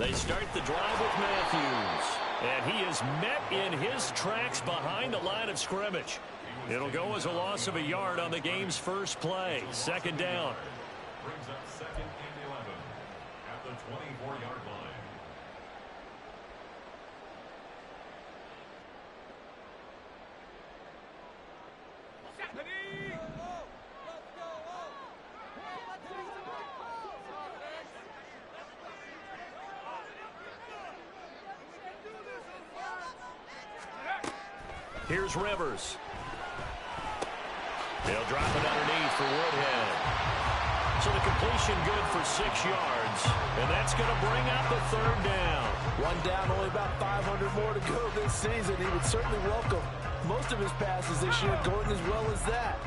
They start the drive with Matthews. And he is met in his tracks behind the line of scrimmage. It'll go as a loss of a yard on the game's first play. Second down. Brings up second and 11 at the 24-yard line. Here's Rivers. They'll drop it underneath for Woodhead. So the completion good for 6 yards. And that's going to bring up the third down. One down, only about 500 more to go this season. He would certainly welcome most of his passes this year going as well as that.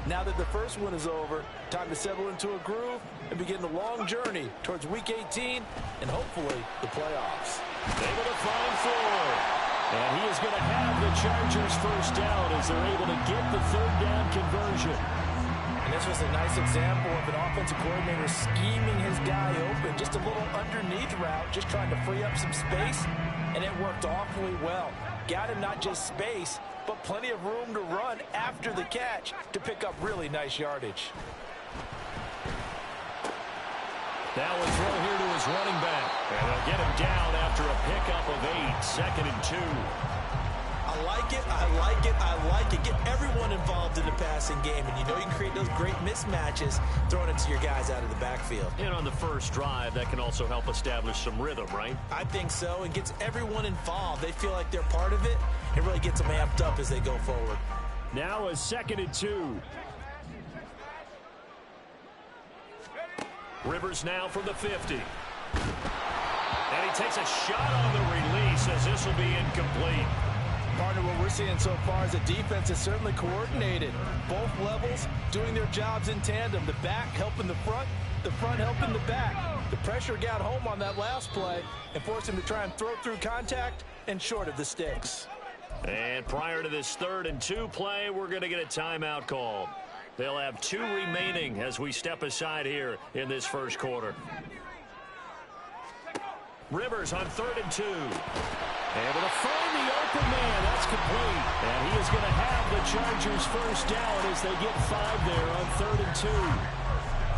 Now that the first one is over, time to settle into a groove and begin the long journey towards Week 18 and hopefully the playoffs. Able to find Ford. And he is going to have the Chargers first down as they're able to get the third down conversion. And this was a nice example of an offensive coordinator scheming his guy open. Just a little underneath route, just trying to free up some space, and it worked awfully well. Got him not just space, but plenty of room to run after the catch to pick up really nice yardage. Now a throw here to his running back. And they'll get him down after a pickup of 8. Second and 2. I like it, I like it, I like it. Get everyone involved in the passing game, and you know you can create those great mismatches throwing it to your guys out of the backfield. And on the first drive, that can also help establish some rhythm, right? I think so. It gets everyone involved. They feel like they're part of it. It really gets them amped up as they go forward. Now a second and 2. Rivers now from the 50. And he takes a shot on the release as this will be incomplete. Partner, what we're seeing so far is the defense is certainly coordinated. Both levels doing their jobs in tandem. The back helping the front helping the back. The pressure got home on that last play and forced him to try and throw through contact and short of the sticks. And prior to this 3rd and 2 play, we're going to get a timeout called. They'll have 2 remaining as we step aside here in this first quarter. Rivers on 3rd and 2. Able to find the open man. That's complete. And he is going to have the Chargers first down as they get 5 there on 3rd and 2.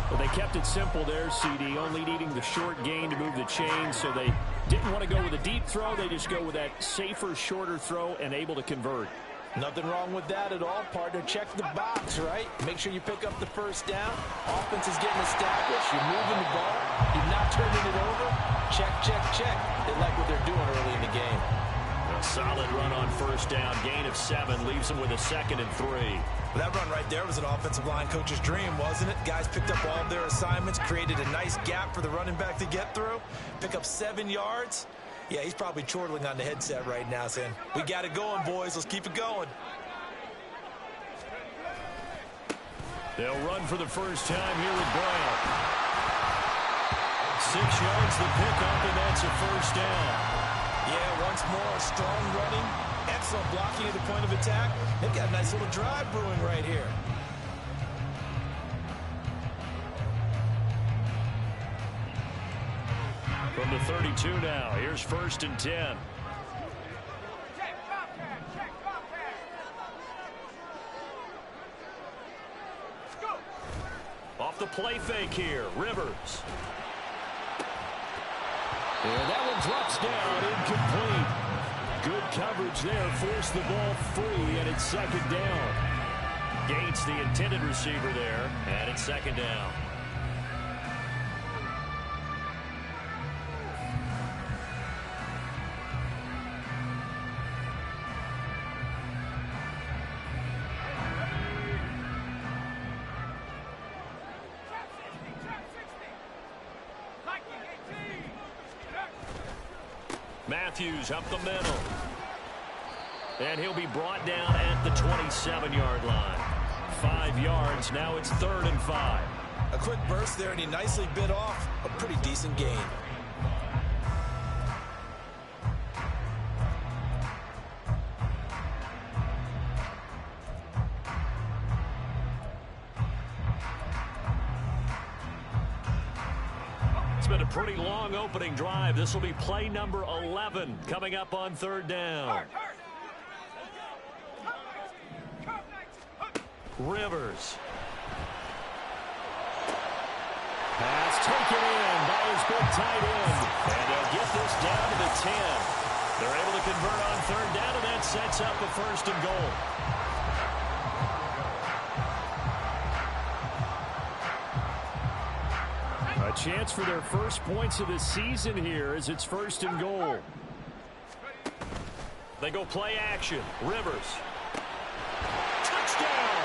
Well, they kept it simple there, CD, only needing the short gain to move the chain, so they didn't want to go with a deep throw. They just go with that safer, shorter throw and able to convert. Nothing wrong with that at all, partner. Check the box, right? Make sure you pick up the first down. Offense is getting established. You're moving the ball. You're not turning it over. Check, check, check. They like what they're doing early in the game. A solid run on first down. Gain of 7 leaves them with a 2nd and 3. Well, that run right there was an offensive line coach's dream, wasn't it? Guys picked up all of their assignments, created a nice gap for the running back to get through, pick up 7 yards. Yeah, he's probably chortling on the headset right now saying, we got it going, boys. Let's keep it going. They'll run for the first time here with Brown. 6 yards the pickup, and that's a first down. Yeah, once more, strong running, excellent blocking at the point of attack. They've got a nice little drive brewing right here. From the 32 now, here's 1st and 10. Off the play fake here, Rivers. And that one drops down, incomplete. Good coverage there, forced the ball free, and it's 2nd down. Gains the intended receiver there, and it's 2nd down. Matthews up the middle. And he'll be brought down at the 27-yard line. 5 yards. Now it's 3rd and 5. A quick burst there, and he nicely bit off a pretty decent gain. been a pretty long opening drive. This will be play number 11 coming up on third down. Rivers. Pass taken in by his big tight end. And they'll get this down to the 10. They're able to convert on third down, and that sets up a first and goal. A chance for their first points of the season here as it's first and goal. They go play action. Rivers. Touchdown!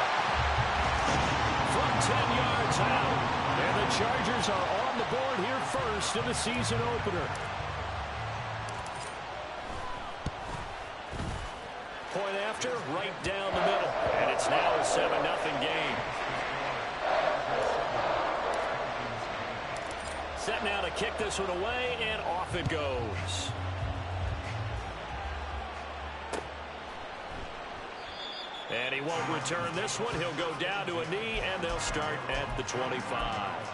From 10 yards out. And the Chargers are on the board here first in the season opener. Point after, right down the middle. And it's now a 7-0 game. Set now to kick this one away, and off it goes. And he won't return this one. He'll go down to a knee, and they'll start at the 25.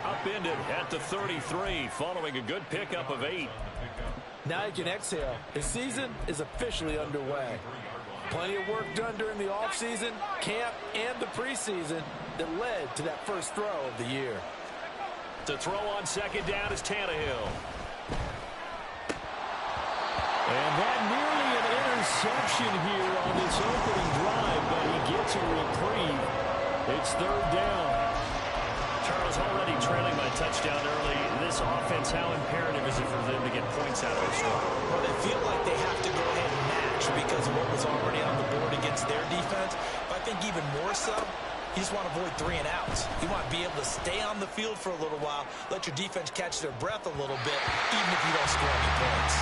Upended at the 33 following a good pickup of 8. Now you can exhale. The season is officially underway. Plenty of work done during the offseason, camp, and the preseason that led to that first throw of the year. To throw on second down is Tannehill. And that nearly an interception here on this opening drive, but he gets a reprieve. It's third down. Charles, already trailing by touchdown early. This offense, how imperative is it for them to get points out of this one? Well, they feel like they have to go ahead and match because of what was already on the board against their defense. But I think even more so, you just want to avoid 3 and outs. You want to be able to stay on the field for a little while, let your defense catch their breath a little bit, even if you don't score any points.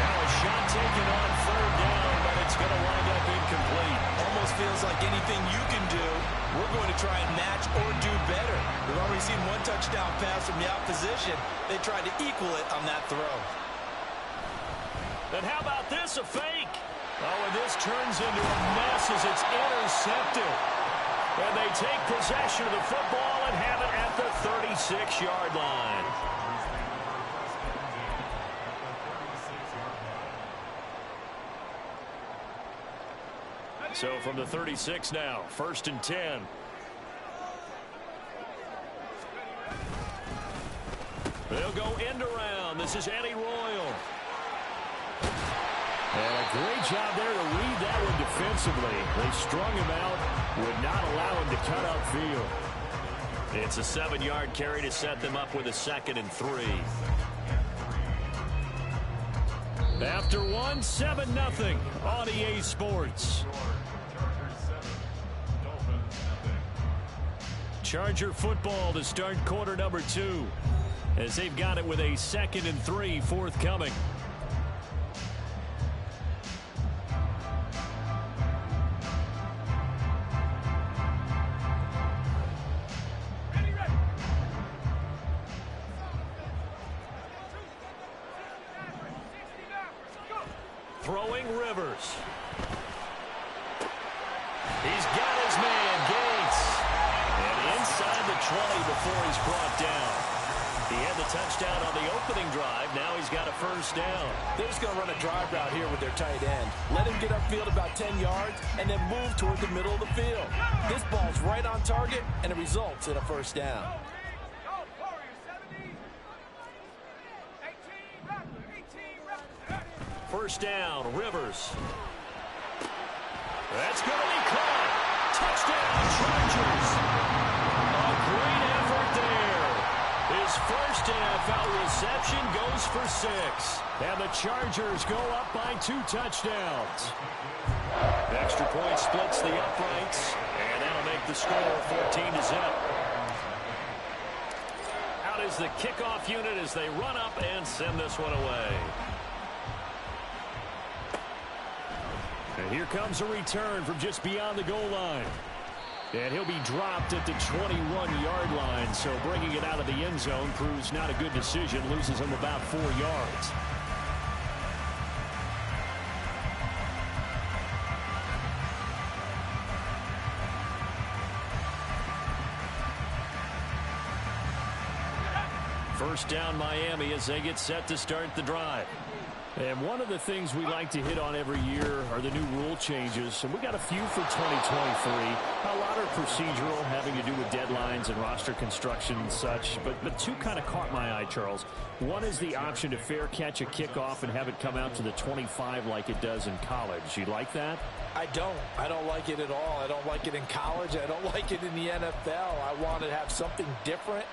Now a shot taken on third down, but it's going to wind up incomplete. Almost feels like anything you can do, we're going to try and match or do better. We've already seen one touchdown pass from the opposition. They tried to equal it on that throw. And how about this, a fake? Oh, and this turns into a mess as it's intercepted. And they take possession of the football and have it at the 36-yard line. So from the 36 now, first and 10. They'll go end around. This is Eddie Royal. And a great job there to read that one defensively. They strung him out, would not allow him to cut upfield. It's a 7-yard carry to set them up with a 2nd and 3. After one, 7-0 on EA Sports. Charger football to start quarter number 2 as they've got it with a 2nd and 3 forthcoming. Throwing Rivers. He's got his man, Gates. And inside the 20 before he's brought down. He had the touchdown on the opening drive. Now he's got a first down. They're just going to run a drive route here with their tight end. Let him get upfield about 10 yards and then move toward the middle of the field. This ball's right on target, and it results in a first down. First down, Rivers. That's going to be caught. Touchdown, Chargers. A great effort there. His first NFL reception goes for 6. And the Chargers go up by 2 touchdowns. Extra point splits the uprights, and that'll make the score 14-0. Out is the kickoff unit as they run up and send this one away. And here comes a return from just beyond the goal line. And he'll be dropped at the 21-yard line, so bringing it out of the end zone proves not a good decision, loses him about 4 yards. First down Miami as they get set to start the drive. And one of the things we like to hit on every year are the new rule changes. And we got a few for 2023. A lot are procedural, having to do with deadlines and roster construction and such. But two kind of caught my eye, Charles. One is the option to fair catch a kickoff and have it come out to the 25 like it does in college. You like that? I don't. I don't like it at all. I don't like it in college. I don't like it in the NFL. I want to have something different.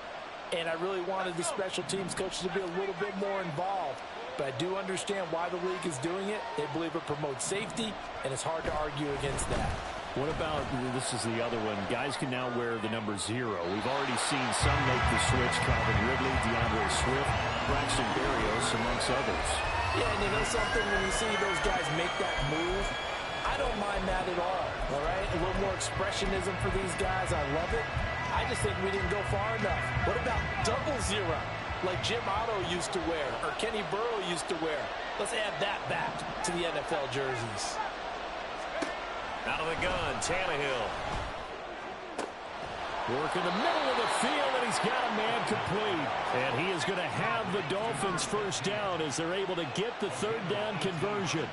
And I really wanted the special teams coaches to be a little bit more involved. But I do understand why the league is doing it. They believe it promotes safety, and it's hard to argue against that. What about, this is the other one, guys can now wear the number 0. We've already seen some make the switch, Calvin Ridley, DeAndre Swift, Braxton Berrios, amongst others. Yeah, and you know something, when you see those guys make that move, I don't mind that at all right? A little more expressionism for these guys. I love it. I just think we didn't go far enough. What about double 0? Like Jim Otto used to wear, or Kenny Burrow used to wear. Let's add that back to the NFL jerseys. Out of the gun, Tannehill. Work in the middle of the field, and he's got a man complete. And he is going to have the Dolphins first down as they're able to get the third down conversion.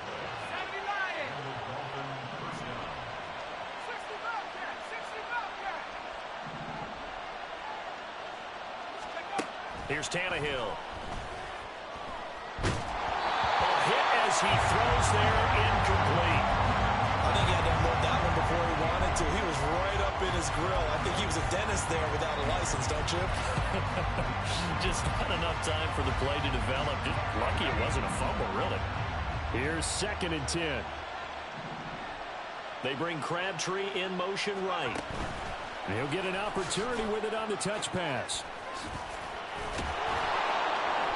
Here's Tannehill. A hit as he throws there, incomplete. I think he had to unload that one before he wanted to. He was right up in his grill. I think he was a dentist there without a license, don't you? Just not enough time for the play to develop. Just lucky it wasn't a fumble, really. Here's 2nd and 10. They bring Crabtree in motion right. And he'll get an opportunity with it on the touch pass.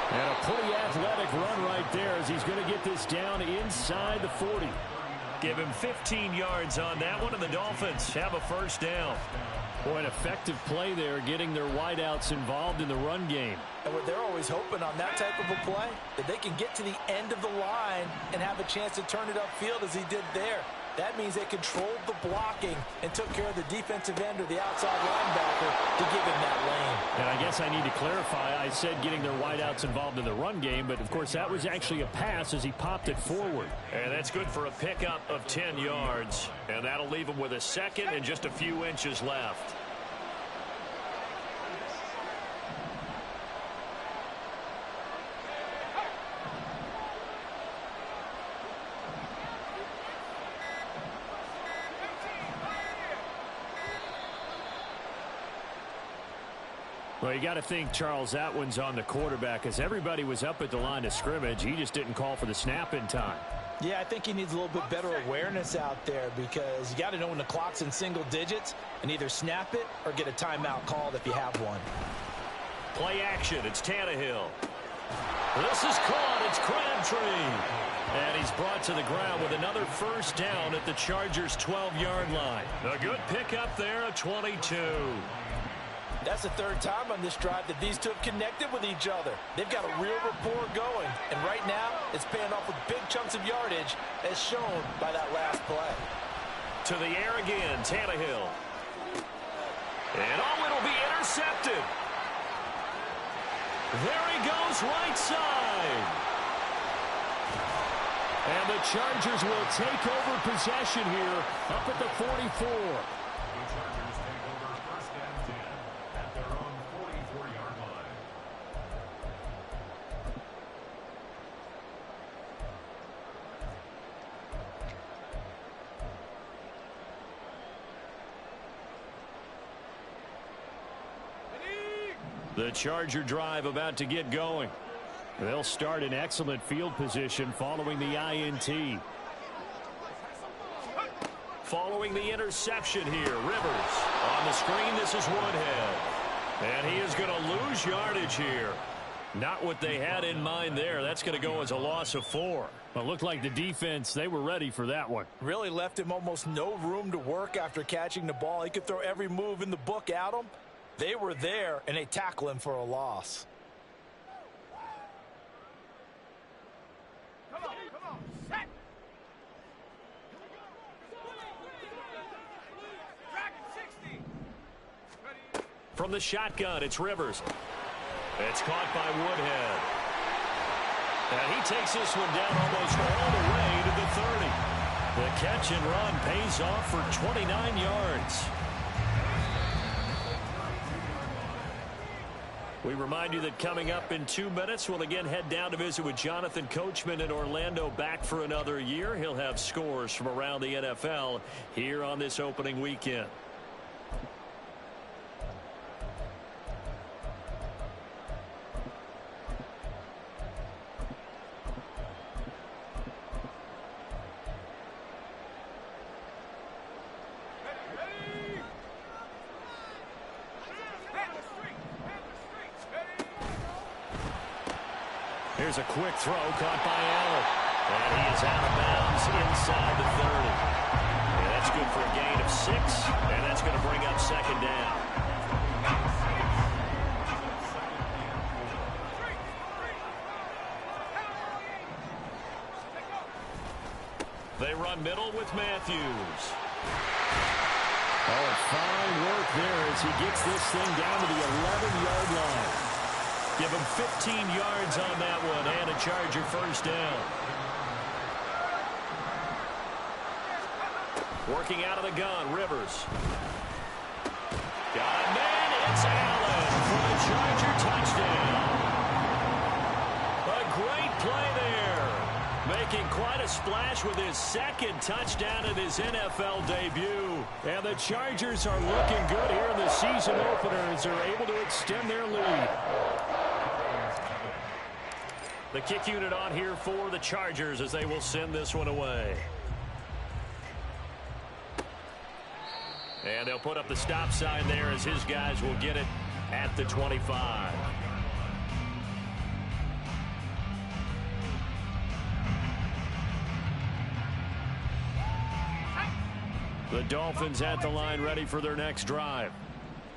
And a pretty athletic run right there as he's going to get this down inside the 40. Give him 15 yards on that one, and the Dolphins have a first down. Boy, an effective play there, getting their wideouts involved in the run game. And what they're always hoping on that type of a play, that they can get to the end of the line and have a chance to turn it upfield as he did there. That means they controlled the blocking and took care of the defensive end or the outside linebacker to give him that lane. And I guess I need to clarify, I said getting their wideouts involved in the run game, but of course that was actually a pass as he popped it forward. And that's good for a pickup of 10 yards. And that'll leave him with a second and just a few inches left. Well, you got to think, Charles, that one's on the quarterback as everybody was up at the line of scrimmage. He just didn't call for the snap in time. Yeah, I think he needs a little bit better awareness out there because you got to know when the clock's in single digits and either snap it or get a timeout called if you have one. Play action. It's Tannehill. This is caught. It's Crabtree. And he's brought to the ground with another first down at the Chargers' 12-yard line. A good pickup there at 22. That's the third time on this drive that these two have connected with each other. They've got a real rapport going. And right now, it's paying off with big chunks of yardage, as shown by that last play. To the air again, Tannehill. And it'll be intercepted. There he goes, right side. And the Chargers will take over possession here up at the 44. The Charger drive about to get going. They'll start in excellent field position following the INT. Following the interception here, Rivers. On the screen, this is Woodhead. And he is going to lose yardage here. Not what they had in mind there. That's going to go as a loss of 4. Well, it looked like the defense, they were ready for that one. Really left him almost no room to work after catching the ball. He could throw every move in the book at him. They were there, and they tackle him for a loss. Come on, set. Dragon 60. Ready. From the shotgun, it's Rivers. It's caught by Woodhead. And he takes this one down almost all the way to the 30. The catch and run pays off for 29 yards. We remind you that coming up in 2 minutes, we'll again head down to visit with Jonathan Coachman in Orlando, back for another year. He'll have scores from around the NFL here on this opening weekend. Here's a quick throw caught by Allen. And he is out of bounds inside the 30. And that's good for a gain of 6. And that's going to bring up second down. They run middle with Matthews. Oh, fine work there as he gets this thing down to the 11-yard line. Give him 15 yards on that one and a Charger first down. Working out of the gun, Rivers. Got a man, it's Allen for a Charger touchdown. A great play there. Making quite a splash with his second touchdown in his NFL debut. And the Chargers are looking good here in the season opener as they're able to extend their lead. The kick unit on here for the Chargers as they will send this one away. And they'll put up the stop sign there as his guys will get it at the 25. The Dolphins at the line ready for their next drive.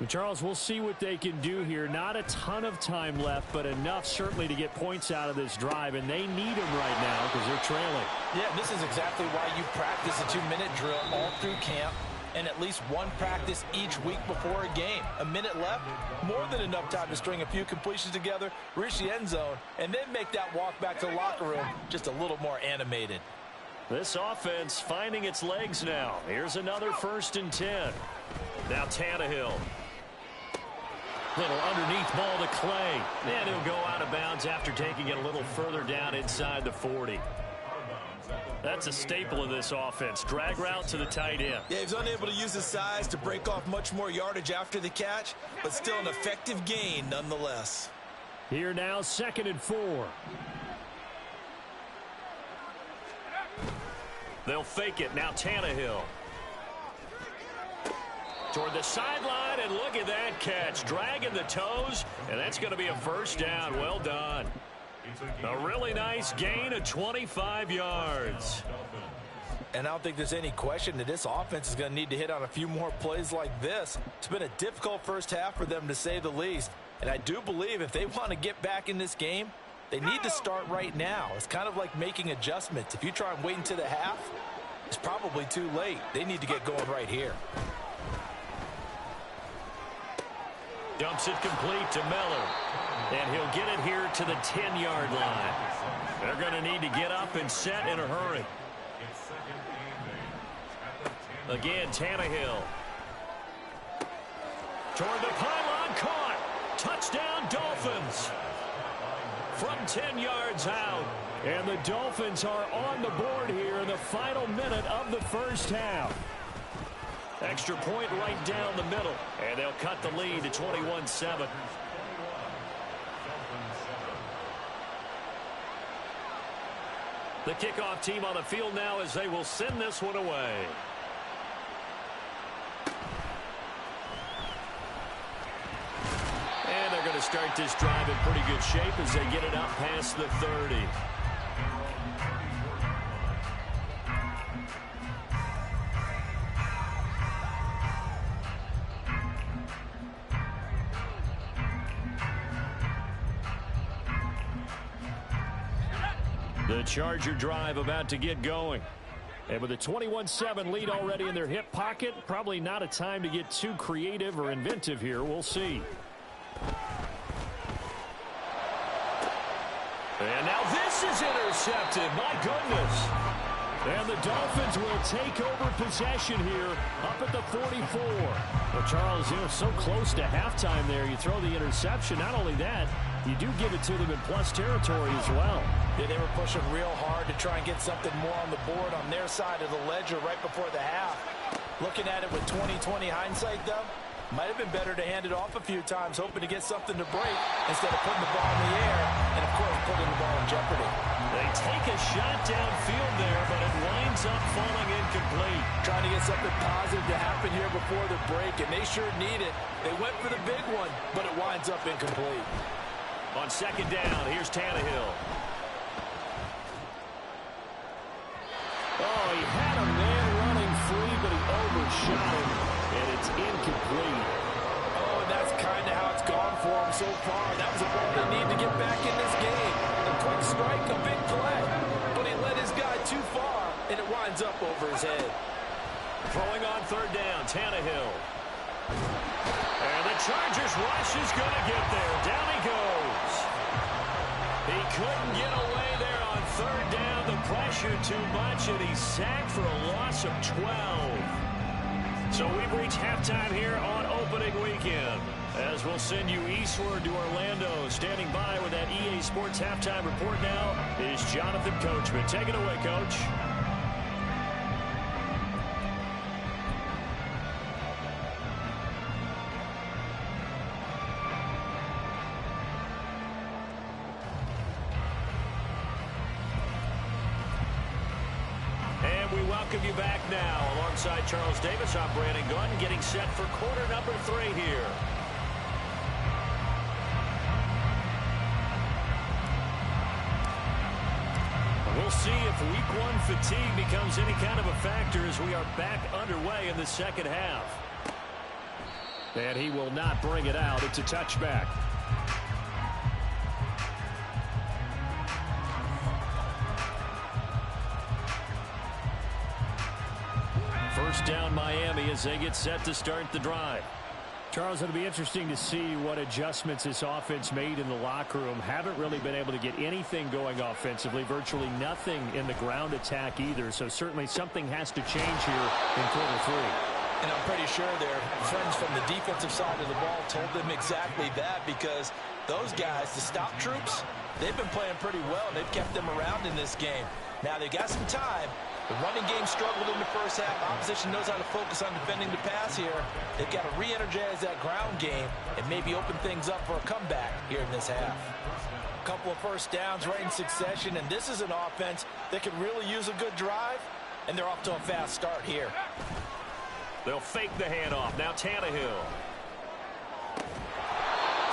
Charles, we'll see what they can do here. Not a ton of time left, but enough certainly to get points out of this drive, and they need them right now because they're trailing. Yeah, this is exactly why you practice a 2-minute drill all through camp and at least one practice each week before a game. A minute left, more than enough time to string a few completions together, reach the end zone, and then make that walk back to the locker room just a little more animated. This offense finding its legs now. Here's another 1st and 10. Now Tannehill. Little underneath ball to Clay. And he'll go out of bounds after taking it a little further down inside the 40. That's a staple of this offense. Drag route to the tight end. Yeah, he's unable to use his size to break off much more yardage after the catch, but still an effective gain nonetheless. Here now, 2nd and 4. They'll fake it. Now Tannehill. Toward the sideline, and look at that catch. Dragging the toes, and that's going to be a first down. Well done. A really nice gain of 25 yards. And I don't think there's any question that this offense is going to need to hit on a few more plays like this. It's been a difficult first half for them, to say the least. And I do believe if they want to get back in this game, they need to start right now. It's kind of like making adjustments. If you try and wait until the half, it's probably too late. They need to get going right here. Dumps it complete to Miller. And he'll get it here to the 10-yard line. They're going to need to get up and set in a hurry. Again, Tannehill. Toward the pylon, caught. Touchdown, Dolphins. From 10 yards out. And the Dolphins are on the board here in the final minute of the first half. Extra point right down the middle. And they'll cut the lead to 21-7. The kickoff team on the field now as they will send this one away. And they're going to to start this drive in pretty good shape as they get it up past the 30. The Charger drive about to get going. And with a 21-7 lead already in their hip pocket, probably not a time to get too creative or inventive here. We'll see. And now this is intercepted. My goodness. And the Dolphins will take over possession here up at the 44. Well, Charles, so close to halftime there. You throw the interception. Not only that, you do give it to them in plus territory as well. Yeah, they were pushing real hard to try and get something more on the board on their side of the ledger right before the half. Looking at it with 20/20 hindsight, though, might have been better to hand it off a few times, hoping to get something to break instead of putting the ball in the air and, of course, putting the ball in jeopardy. They take a shot downfield there, but it winds up falling incomplete. Trying to get something positive to happen here before the break, and they sure need it. They went for the big one, but it winds up incomplete. On second down, here's Tannehill. Oh, he had a man running free, but he overshot him, and it's incomplete. Oh, and that's kind of how it's gone for him so far. That was a ball they need to get back in this game. A quick strike, a big play, but he led his guy too far, and it winds up over his head. Throwing on third down, Tannehill. And the Chargers rush is going to get there. Down he goes. He couldn't get away there on third down. The pressure too much, and he's sacked for a loss of 12. So we've reached halftime here on opening weekend. As we'll send you eastward to Orlando. Standing by with that EA Sports halftime report now is Jonathan Coachman. Take it away, Coach. Welcome you back now. Alongside Charles Davis, I'm Brandon Gunn, getting set for quarter number 3 here. We'll see if week 1 fatigue becomes any kind of a factor as we are back underway in the second half. And he will not bring it out. It's a touchback. First down Miami as they get set to start the drive. Charles, it'll be interesting to see what adjustments this offense made in the locker room. Haven't really been able to get anything going offensively. Virtually nothing in the ground attack either. So certainly something has to change here in quarter 3. And I'm pretty sure their friends from the defensive side of the ball told them exactly that, because those guys, the stop troops, they've been playing pretty well, and they've kept them around in this game. Now they got some time. The running game struggled in the first half. Opposition knows how to focus on defending the pass here. They've got to re-energize that ground game and maybe open things up for a comeback here in this half. A couple of first downs right in succession, and this is an offense that could really use a good drive, and they're off to a fast start here. They'll fake the handoff. Now Tannehill.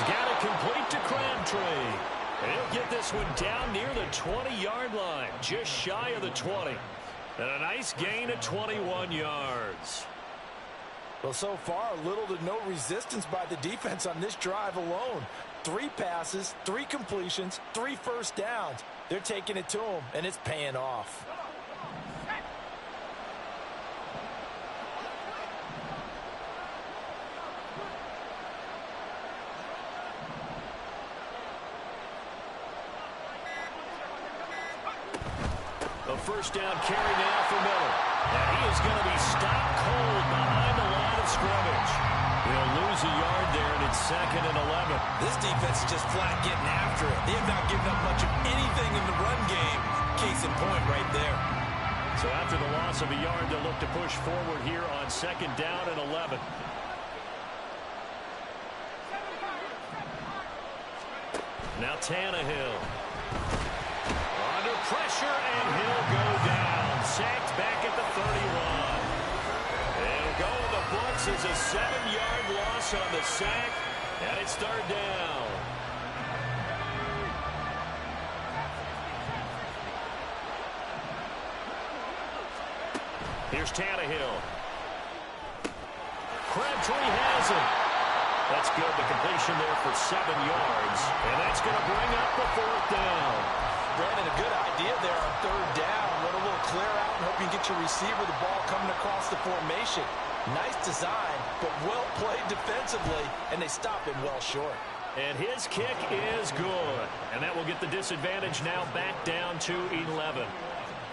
Got it complete to Crabtree. He'll get this one down near the 20-yard line, just shy of the 20. And a nice gain of 21 yards. Well, so far, little to no resistance by the defense on this drive alone. 3 passes, 3 completions, 3 first downs. They're taking it to them, and it's paying off. A first down carry now for Miller. And he is going to be stopped cold behind the line of scrimmage. He'll lose a yard there, and it's 2nd and 11. This defense is just flat getting after it. They have not given up much of anything in the run game. Case in point right there. So after the loss of a yard, they'll look to push forward here on 2nd down and 11. Now Tannehill. Under pressure, and he'll go down. Sacked back at the 31. It'll go in the books as a 7-yard loss on the sack. And it's third down. Here's Tannehill. Crabtree has it. That's good. The completion there for 7 yards. And that's going to bring up the 4th down. Brandon, a good idea there on 3rd down. Let a little clear out and hope you get your receiver the ball coming across the formation. Nice design, but well played defensively, and they stop him well short. And his kick is good. And that will get the disadvantage now back down to 11.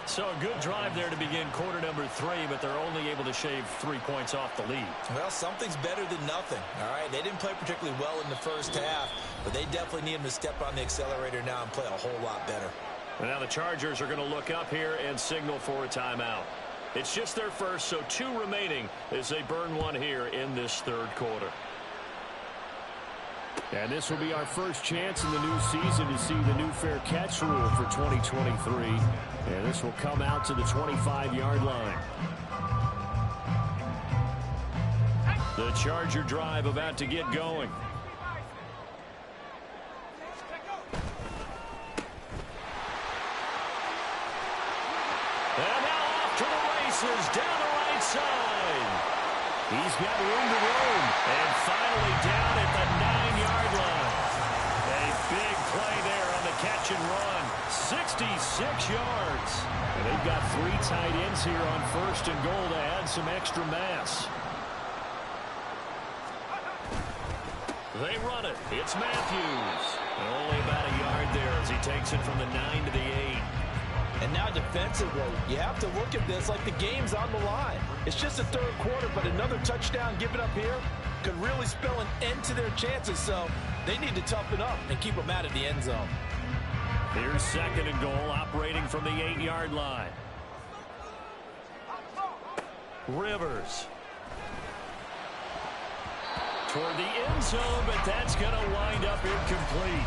So a good drive there to begin quarter number 3, but they're only able to shave 3 points off the lead. Well, something's better than nothing, all right? They didn't play particularly well in the first half, but they definitely need him to step on the accelerator now and play a whole lot better. And now the Chargers are going to look up here and signal for a timeout. It's just their first, so 2 remaining as they burn one here in this 3rd quarter. And this will be our first chance in the new season to see the new fair catch rule for 2023. And this will come out to the 25-yard line. The Charger drive about to get going. And now off to the races down the right side. He's got room to roam. And finally down at the 9-yard line. A big play there on the catch and run. 66 yards. And they've got 3 tight ends here on 1st and goal to add some extra mass. They run it. It's Matthews. And only about a yard there as he takes it from the 9 to the 8. And now defensively, you have to look at this like the game's on the line. It's just the 3rd quarter, but another touchdown given up here could really spell an end to their chances, so they need to toughen up and keep them out of the end zone. Here's 2nd and goal, operating from the 8-yard line. Rivers. Toward the end zone, but that's going to wind up incomplete.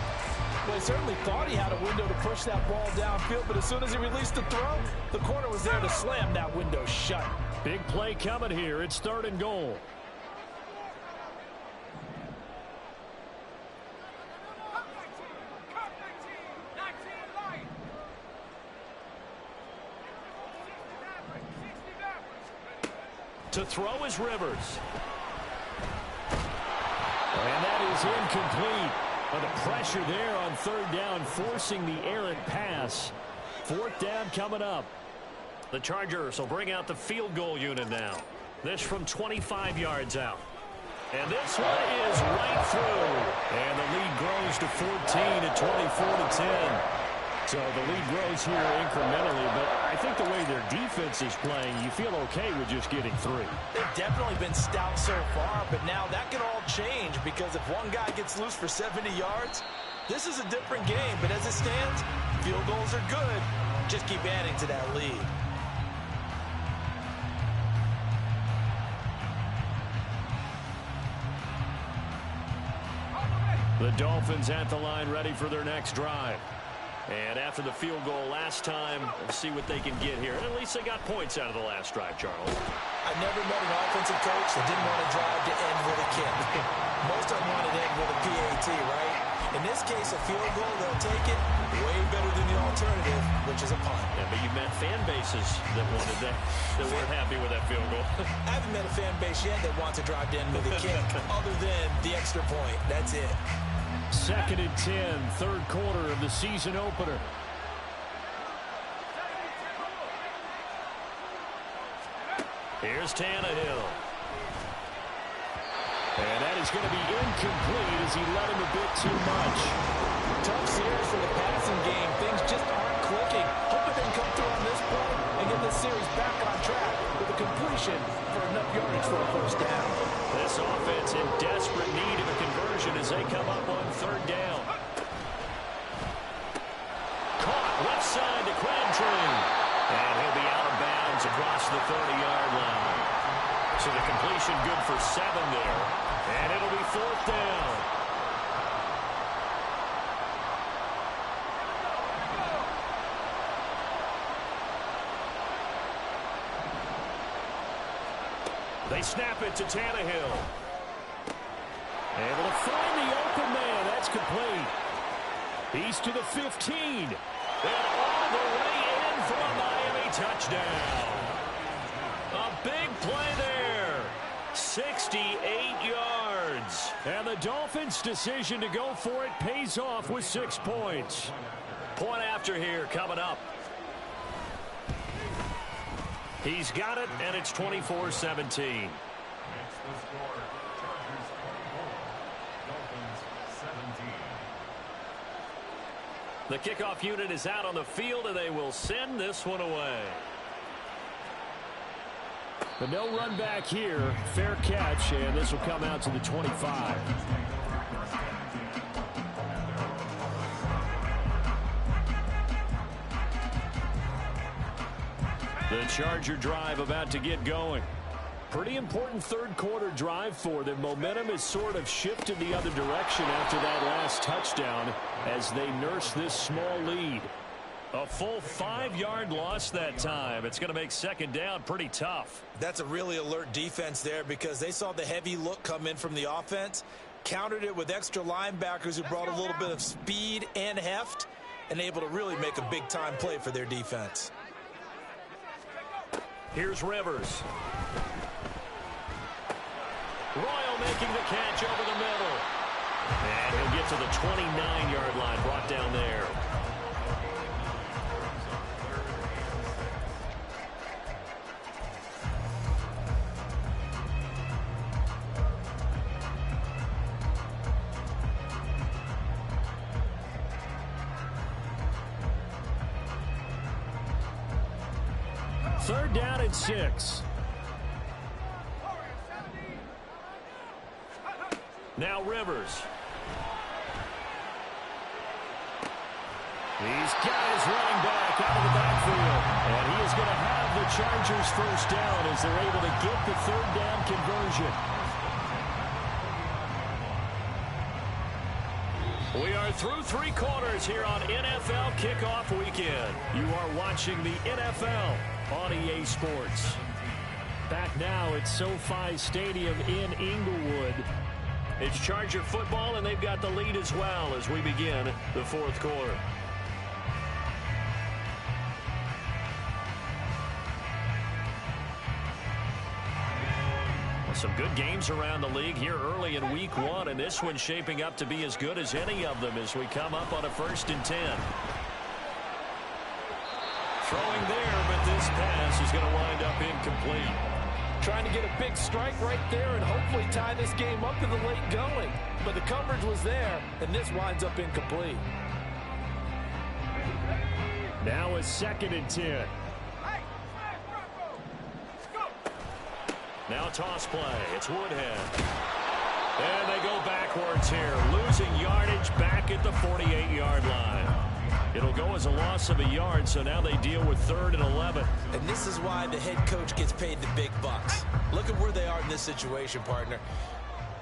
Well, he certainly thought he had a window to push that ball downfield, but as soon as he released the throw, the corner was there to slam that window shut. Big play coming here. It's 3rd and goal. To throw is Rivers. And that is incomplete. But the pressure there on 3rd down, forcing the errant pass. 4th down coming up. The Chargers will bring out the field goal unit now. This from 25 yards out. And this one is right through. And the lead grows to 14 at 24-10. So the lead grows here incrementally, but I think the way their defense is playing, you feel okay with just getting 3. They've definitely been stout so far, but now that can all change because if one guy gets loose for 70 yards, this is a different game. But as it stands, field goals are good. Just keep adding to that lead. The Dolphins at the line ready for their next drive. And after the field goal last time, we'll see what they can get here. And at least they got points out of the last drive, Charles. I've never met an offensive coach that didn't want to drive to end with a kick. Most of them want to end with a PAT, right? In this case, a field goal, they'll take it way better than the alternative, which is a punt. Yeah, but you've met fan bases that wanted that weren't happy with that field goal. I haven't met a fan base yet that wants to drive to end with a kick other than the extra point. That's it. 2nd and 10, 3rd quarter of the season opener. Here's Tannehill. And that is going to be incomplete as he led him a bit too much. Tough series for the passing game. Things just aren't clicking. Hoping they can come through on this play and get this series back on track with a completion for enough yardage for a 1st down. This offense in desperate need of a conversion as they come up on 3rd down. Caught left side to Crabtree. And he'll be out of bounds across the 30-yard line. So the completion good for 7 there. And it'll be 4th down. They snap it to Tannehill. Able to find the open man. That's complete. He's to the 15. And all the way in for a Miami touchdown. A big play there. 68 yards. And the Dolphins' decision to go for it pays off with 6 points. Point after here coming up. He's got it, and it's 24-17. Makes the score. Chargers 24. Dolphins 17. The kickoff unit is out on the field, and they will send this one away. But no run back here. Fair catch, and this will come out to the 25. The Charger drive about to get going. Pretty important third quarter drive for them. Momentum has sort of shifted the other direction after that last touchdown as they nurse this small lead. A full 5-yard loss that time. It's going to make second down pretty tough. That's a really alert defense there because they saw the heavy look come in from the offense, countered it with extra linebackers who brought a little bit of speed and heft, and able to really make a big-time play for their defense. Here's Rivers. Royal making the catch over the middle. And he'll get to the 29-yard line, brought down there. Third down and 6. Now Rivers. He's got his running back out of the backfield. And he is going to have the Chargers first down as they're able to get the third down conversion. We are through 3 quarters here on NFL Kickoff Weekend. You are watching the NFL on EA Sports. Back now at SoFi Stadium in Inglewood. It's Charger football, and they've got the lead as well as we begin the fourth quarter. Some good games around the league here early in week 1, and this one's shaping up to be as good as any of them as we come up on a 1st and 10. Throwing there, but this pass is going to wind up incomplete. Trying to get a big strike right there and hopefully tie this game up in the late going. But the coverage was there, and this winds up incomplete. Now a 2nd and 10. Now toss play. It's Woodhead. And they go backwards here. Losing yardage back at the 48-yard line. It'll go as a loss of a yard, so now they deal with 3rd and 11. And this is why the head coach gets paid the big bucks. Look at where they are in this situation, partner.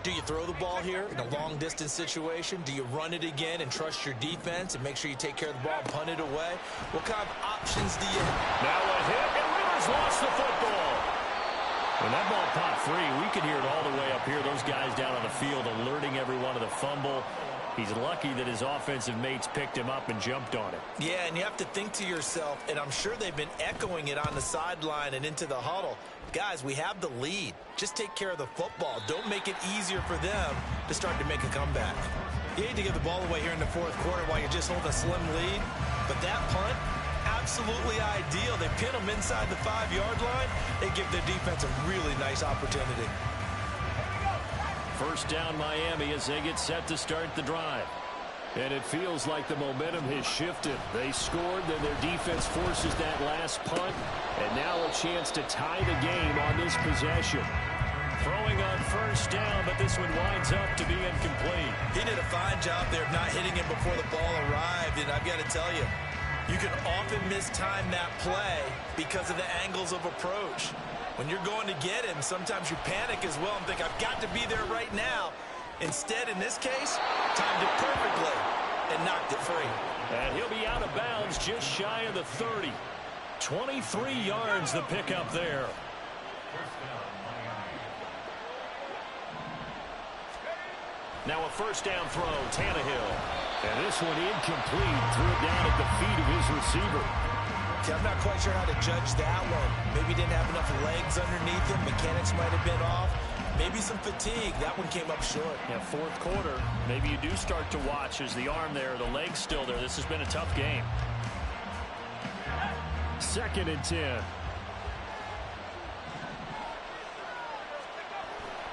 Do you throw the ball here in a long-distance situation? Do you run it again and trust your defense and make sure you take care of the ball and punt it away? What kind of options do you have? Now a hit, and Rivers lost the football. When that ball popped free, we could hear it all the way up here. Those guys down on the field alerting everyone of the fumble. He's lucky that his offensive mates picked him up and jumped on it. Yeah, and you have to think to yourself, and I'm sure they've been echoing it on the sideline and into the huddle. Guys, we have the lead. Just take care of the football. Don't make it easier for them to start to make a comeback. You hate to give the ball away here in the fourth quarter while you just hold a slim lead, but that punt, absolutely ideal. They pin them inside the 5-yard line. They give their defense a really nice opportunity. First down Miami as they get set to start the drive. And it feels like the momentum has shifted. They scored, then their defense forces that last punt, and now a chance to tie the game on this possession. Throwing on first down, but this one winds up to be incomplete. He did a fine job there of not hitting him before the ball arrived, and I've got to tell you, you can often mistime that play because of the angles of approach. When you're going to get him, sometimes you panic as well and think, I've got to be there right now. Instead, in this case, timed it perfectly and knocked it free. And he'll be out of bounds just shy of the 30. 23 yards the pickup there. Now a first down throw, Tannehill. And this one incomplete. Threw it down at the feet of his receiver. See, I'm not quite sure how to judge that one. Maybe he didn't have enough legs underneath him. Mechanics might have been off. Maybe some fatigue. That one came up short. Yeah, fourth quarter. Maybe you do start to watch as the arm there, the leg's still there. This has been a tough game. 2nd and 10.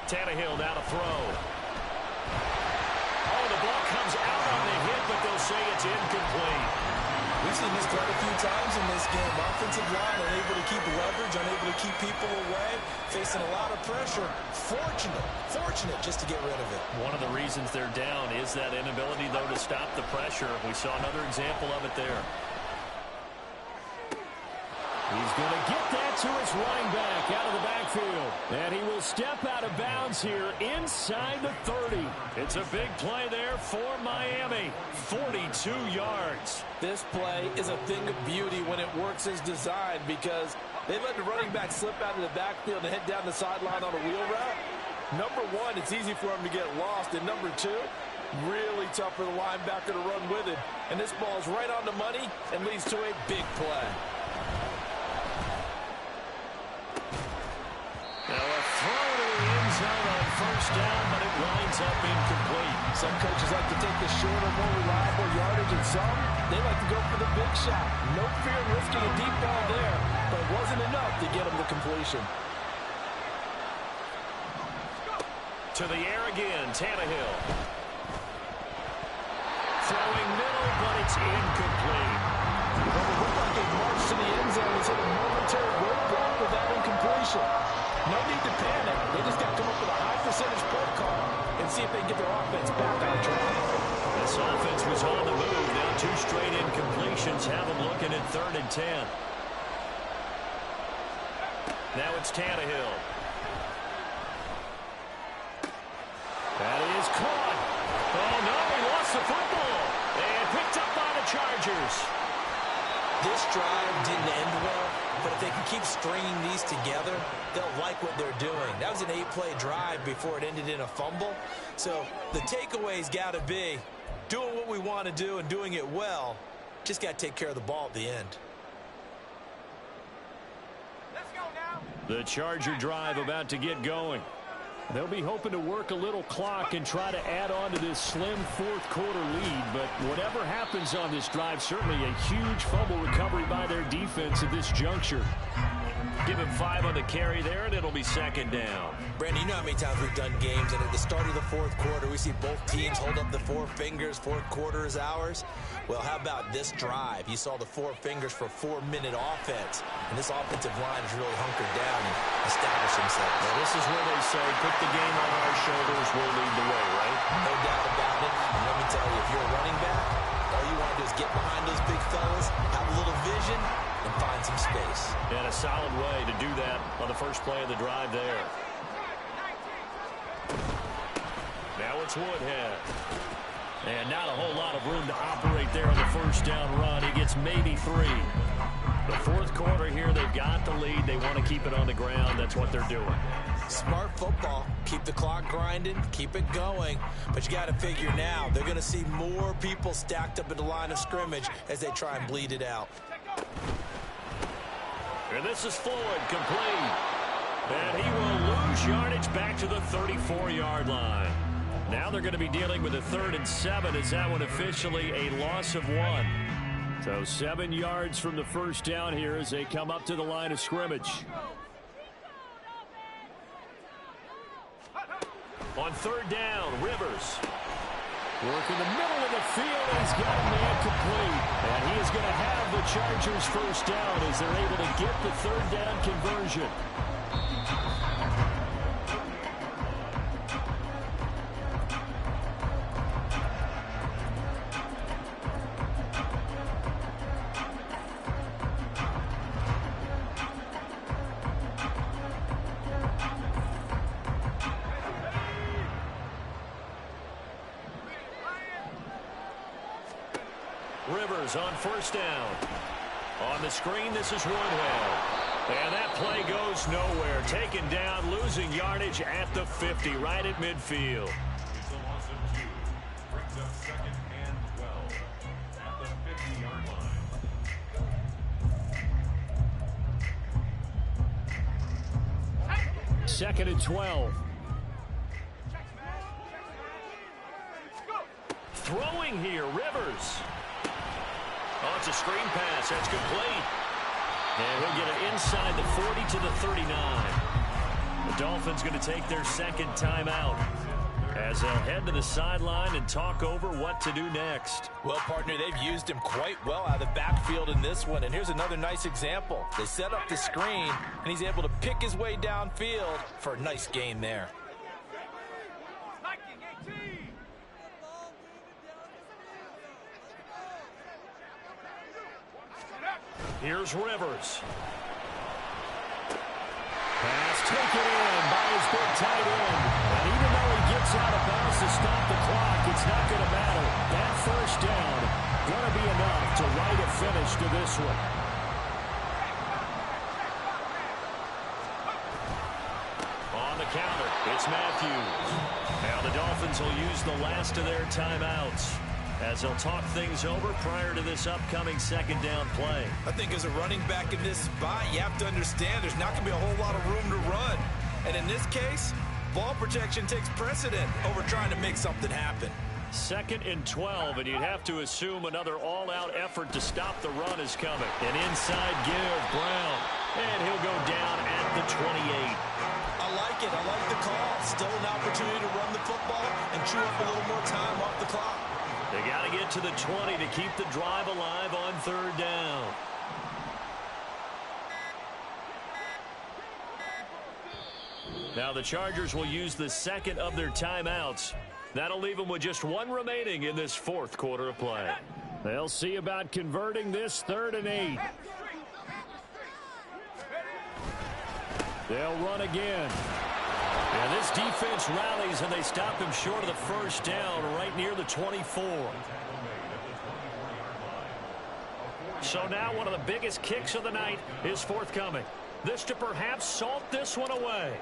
Tannehill now to throw. Oh, the ball comes out on the hit, but they'll say it's incomplete. We've seen this quite a few times in this game. Offensive line unable to keep leverage, unable to keep people away, facing a lot of pressure. Fortunate just to get rid of it. One of the reasons they're down is that inability, though, to stop the pressure. We saw another example of it there. He's going to get that to his running back out of the backfield. And he will step out of bounds here inside the 30. It's a big play there for Miami. 42 yards. This play is a thing of beauty when it works as designed because they let the running back slip out of the backfield and head down the sideline on a wheel route. Number one, it's easy for him to get lost. And number two, really tough for the linebacker to run with it. And this ball is right on the money and leads to a big play. Now a throw to the end zone on first down, but it winds up incomplete. Some coaches like to take the shorter, more reliable yardage, and some, they like to go for the big shot. No fear in risking a deep ball there, but it wasn't enough to get him the completion. To the air again, Tannehill. Throwing middle, but it's incomplete. Well, it looked like a march to the end zone. He's hit a momentary roadblock with that incompletion. No need to panic. They just got to come up with a high percentage play call and see if they can get their offense back on track. This offense was on the move. Now 2 straight incompletions have them looking at 3rd and 10. Now it's Tannehill. That is caught. Oh, no, he lost the football. And picked up by the Chargers. This drive didn't end well, but if they can keep stringing these together, they'll like what they're doing. That was an 8-play drive before it ended in a fumble. So the takeaway's got to be doing what we want to do and doing it well. Just got to take care of the ball at the end. Let's go now. The Charger drive about to get going. They'll be hoping to work a little clock and try to add on to this slim fourth quarter lead. But whatever happens on this drive, certainly a huge fumble recovery by their defense at this juncture. Give him 5 on the carry there, and it'll be 2nd down. Brandon, you know how many times we've done games, and at the start of the fourth quarter, we see both teams hold up the 4 fingers, fourth quarter is ours. Well, how about this drive? You saw the 4 fingers for 4-minute offense, and this offensive line has really hunkered down and established themselves. Well, this is where they say, put the game on our shoulders, we'll lead the way, right? No doubt about it. And let me tell you, if you're a running back, all you want to do is get behind those big fellas, have a little vision, and find some space. And a solid way to do that on the first play of the drive there. Now it's Woodhead. And not a whole lot of room to operate there on the first down run. He gets maybe 3. The fourth quarter here, they've got the lead. They want to keep it on the ground. That's what they're doing. Smart football. Keep the clock grinding. Keep it going. But you got to figure now, they're going to see more people stacked up at the line of scrimmage as they try and bleed it out. And this is Floyd, complete. And he will lose yardage back to the 34-yard line. Now they're going to be dealing with a 3rd and 7. Is that one officially a loss of 1? So 7 yards from the first down here as they come up to the line of scrimmage. On 3rd down, Rivers. Work in the middle of the field, and he's got a man complete. And he is going to have the Chargers first down as they're able to get the 3rd down conversion. Rivers on first down. On the screen, this is Woodhead. And that play goes nowhere. Taken down, losing yardage at the 50, right at midfield. It's a loss of 2nd and 12. Throwing here, Rivers. Oh, it's a screen pass. That's complete. And he'll get it inside the 40 to the 39. The Dolphins going to take their second timeout as they'll head to the sideline and talk over what to do next. Well, partner, they've used him quite well out of the backfield in this one. And here's another nice example. They set up the screen, and he's able to pick his way downfield for a nice gain there. Here's Rivers. Pass taken in by his big tight end. And even though he gets out of bounds to stop the clock, it's not going to matter. That first down going to be enough to write a finish to this one. On the counter, it's Matthews. Now the Dolphins will use the last of their timeouts as they'll talk things over prior to this upcoming second down play. I think as a running back in this spot, you have to understand there's not going to be a whole lot of room to run. And in this case, ball protection takes precedent over trying to make something happen. 2nd and 12, and you'd have to assume another all-out effort to stop the run is coming. An inside give, Brown, and he'll go down at the 28. I like it. I like the call. Still an opportunity to run the football and chew up a little more time off the clock. They got to get to the 20 to keep the drive alive on 3rd down. Now the Chargers will use the second of their timeouts. That'll leave them with just one remaining in this 4th quarter of play. They'll see about converting this 3rd and 8. They'll run again. And this defense rallies, and they stop him short of the first down right near the 24. So now one of the biggest kicks of the night is forthcoming. This to perhaps salt this one away.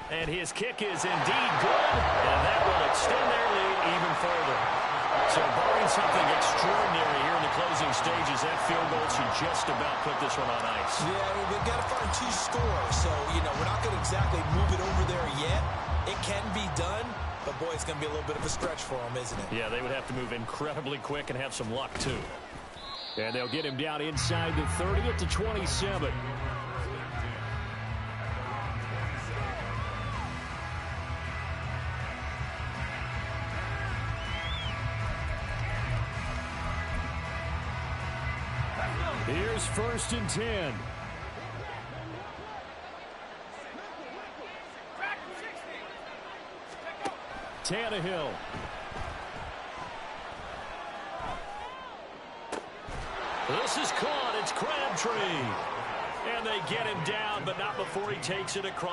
And his kick is indeed good, and that will extend their lead even further. So barring something extraordinary here in the closing stages, that field goal should just about put this one on ice. Yeah, we've got to find 2 scores. So, we're not going to exactly move it over there yet. It can be done, but, boy, it's going to be a little bit of a stretch for them, isn't it? Yeah, they would have to move incredibly quick and have some luck, too. And they'll get him down inside the 30 at the 27. Here's 1st and 10. Tannehill. This is caught. It's Crabtree. And they get him down, but not before he takes it across.